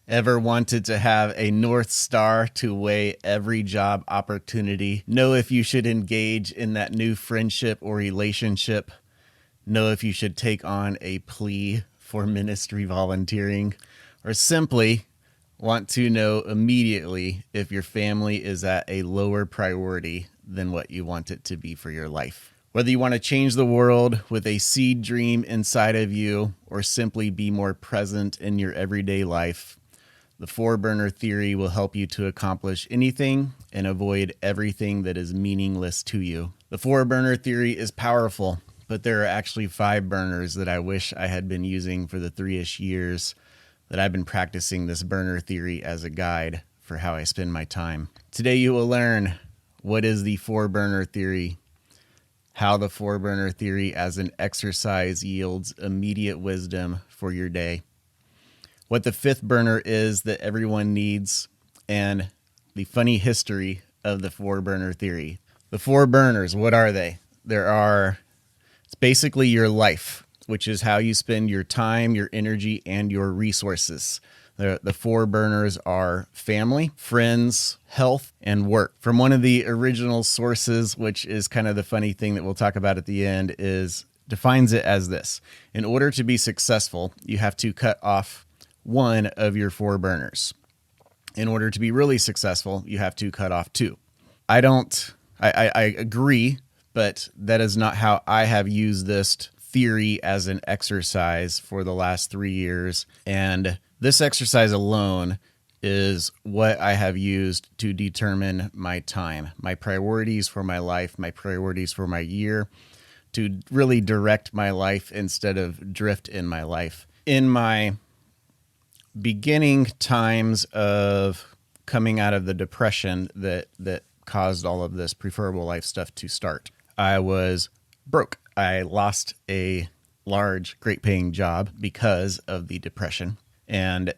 Ever wanted to have a North Star to weigh every job opportunity? Know if you should engage in that new friendship or relationship? Know if you should take on a plea for ministry volunteering? Or simply want to know immediately if your family is at a lower priority than what you want it to be for your life? Whether you want to change the world with a seed dream inside of you or simply be more present in your everyday life, the four-burner theory will help you to accomplish anything and avoid everything that is meaningless to you. The four-burner theory is powerful, but there are actually 5 burners that I wish I had been using for the 3-ish years that I've been practicing this burner theory as a guide for how I spend my time. Today you will learn what is the four-burner theory, how the four-burner theory as an exercise yields immediate wisdom for your day, what the 5th burner is that everyone needs, and the funny history of the four-burner theory. The 4 burners, what are they? It's basically your life, which is how you spend your time, your energy, and your resources. The 4 burners are family, friends, health, and work. From one of the original sources, which is kind of the funny thing that we'll talk about at the end, defines it as this. In order to be successful, you have to cut off one of your 4 burners. In order to be really successful, you have to cut off 2. I agree, but that is not how I have used this theory as an exercise for the last 3 years. And this exercise alone is what I have used to determine my time, my priorities for my life, my priorities for my year, to really direct my life instead of drift in my life. In my beginning times of coming out of the depression that caused all of this preferable life stuff to start, I was broke. I lost a large, great paying job because of the depression. And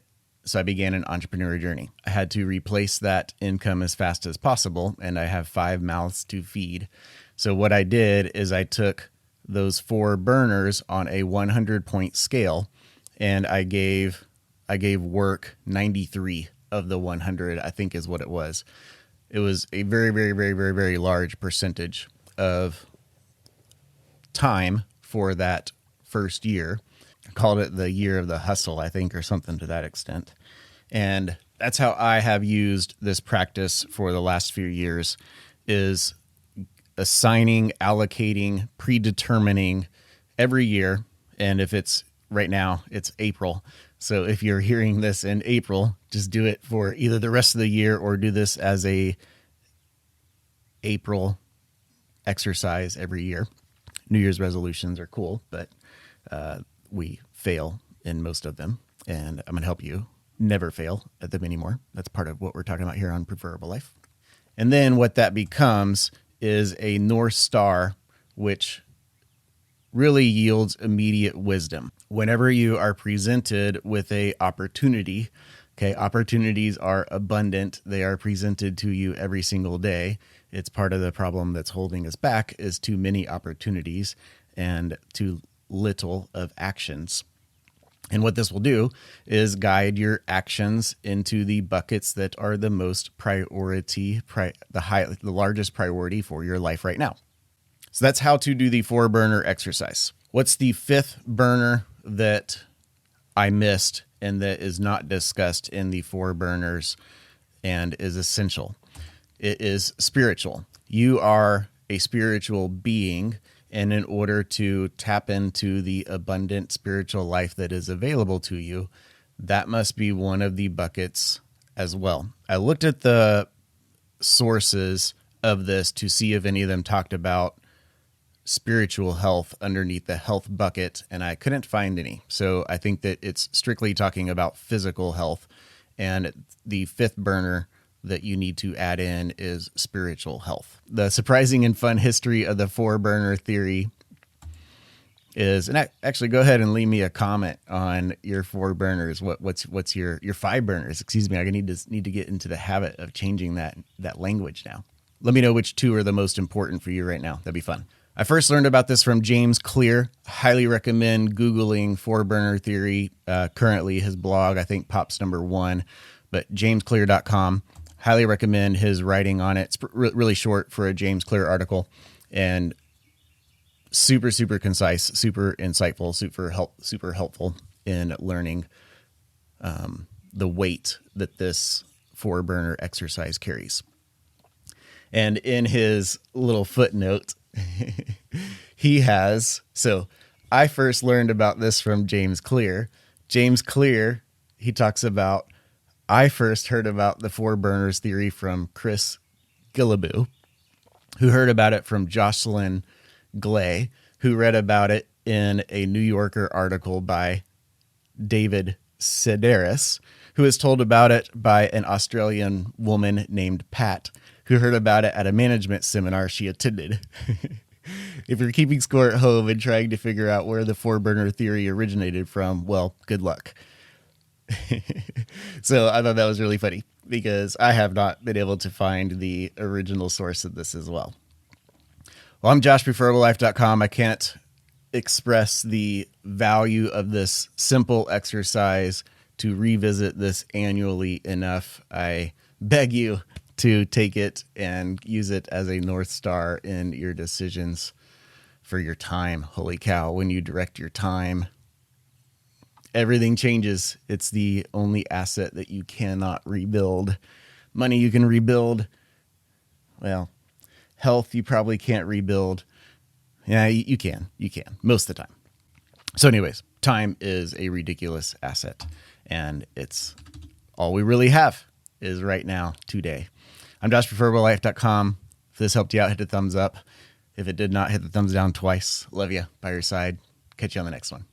so I began an entrepreneurial journey. I had to replace that income as fast as possible, and I have 5 mouths to feed. So what I did is I took those 4 burners on a 100-point scale, and I gave work 93 of the 100, I think is what it was. It was a very, very, very, very, very large percentage of time for that first year. I called it the year of the hustle, I think, or something to that extent. And that's how I have used this practice for the last few years, is assigning, allocating, predetermining every year. And if it's right now, it's April. So if you're hearing this in April, just do it for either the rest of the year or do this as a April exercise every year. New Year's resolutions are cool, but we fail in most of them. And I'm going to help you never fail at them anymore. That's part of what we're talking about here on Preferable Life. And then what that becomes is a North Star, which really yields immediate wisdom. Whenever you are presented with a opportunity, opportunities are abundant. They are presented to you every single day. It's part of the problem that's holding us back is too many opportunities and too little of actions. And what this will do is guide your actions into the buckets that are the most priority, the largest priority for your life right now. So that's how to do the 4-burner exercise. What's the 5th burner that I missed and that is not discussed in the 4 burners and is essential? It is spiritual. You are a spiritual being, and in order to tap into the abundant spiritual life that is available to you, that must be one of the buckets as well. I looked at the sources of this to see if any of them talked about spiritual health underneath the health bucket, and I couldn't find any. So I think that it's strictly talking about physical health, and the 5th burner that you need to add in is spiritual health. The surprising and fun history of the 4-burner theory is, and actually go ahead and leave me a comment on your 4 burners. What's your 5 burners? Excuse me. I need to get into the habit of changing that language now. Let me know which 2 are the most important for you right now. That'd be fun. I first learned about this from James Clear. Highly recommend Googling four-burner theory. Currently, his blog, I think, pops #1, but jamesclear.com. Highly recommend his writing on it. It's really short for a James Clear article, and super, super concise, super insightful, super helpful in learning the weight that this four-burner exercise carries. And in his little footnote, he has, so I first learned about this from James Clear. James Clear, he talks about, I first heard about the four burners theory from Chris Gilliboo, who heard about it from Jocelyn Glay, who read about it in a New Yorker article by David Sedaris, who was told about it by an Australian woman named Pat, who heard about it at a management seminar she attended. If you're keeping score at home and trying to figure out where the four-burner theory originated from, well, good luck. So I thought that was really funny because I have not been able to find the original source of this as well. Well, I'm JoshPreferableLife.com. I can't express the value of this simple exercise to revisit this annually enough. I beg you to take it and use it as a North Star in your decisions for your time. Holy cow, when you direct your time, everything changes. It's the only asset that you cannot rebuild. Money you can rebuild. Well, health you probably can't rebuild. Yeah, you can. You can, most of the time. So anyways, time is a ridiculous asset, and it's all we really have is right now, today. I'm JoshPreferableLife.com. If this helped you out, hit the thumbs up. If it did not, hit the thumbs down twice. Love you. By your side. Catch you on the next one.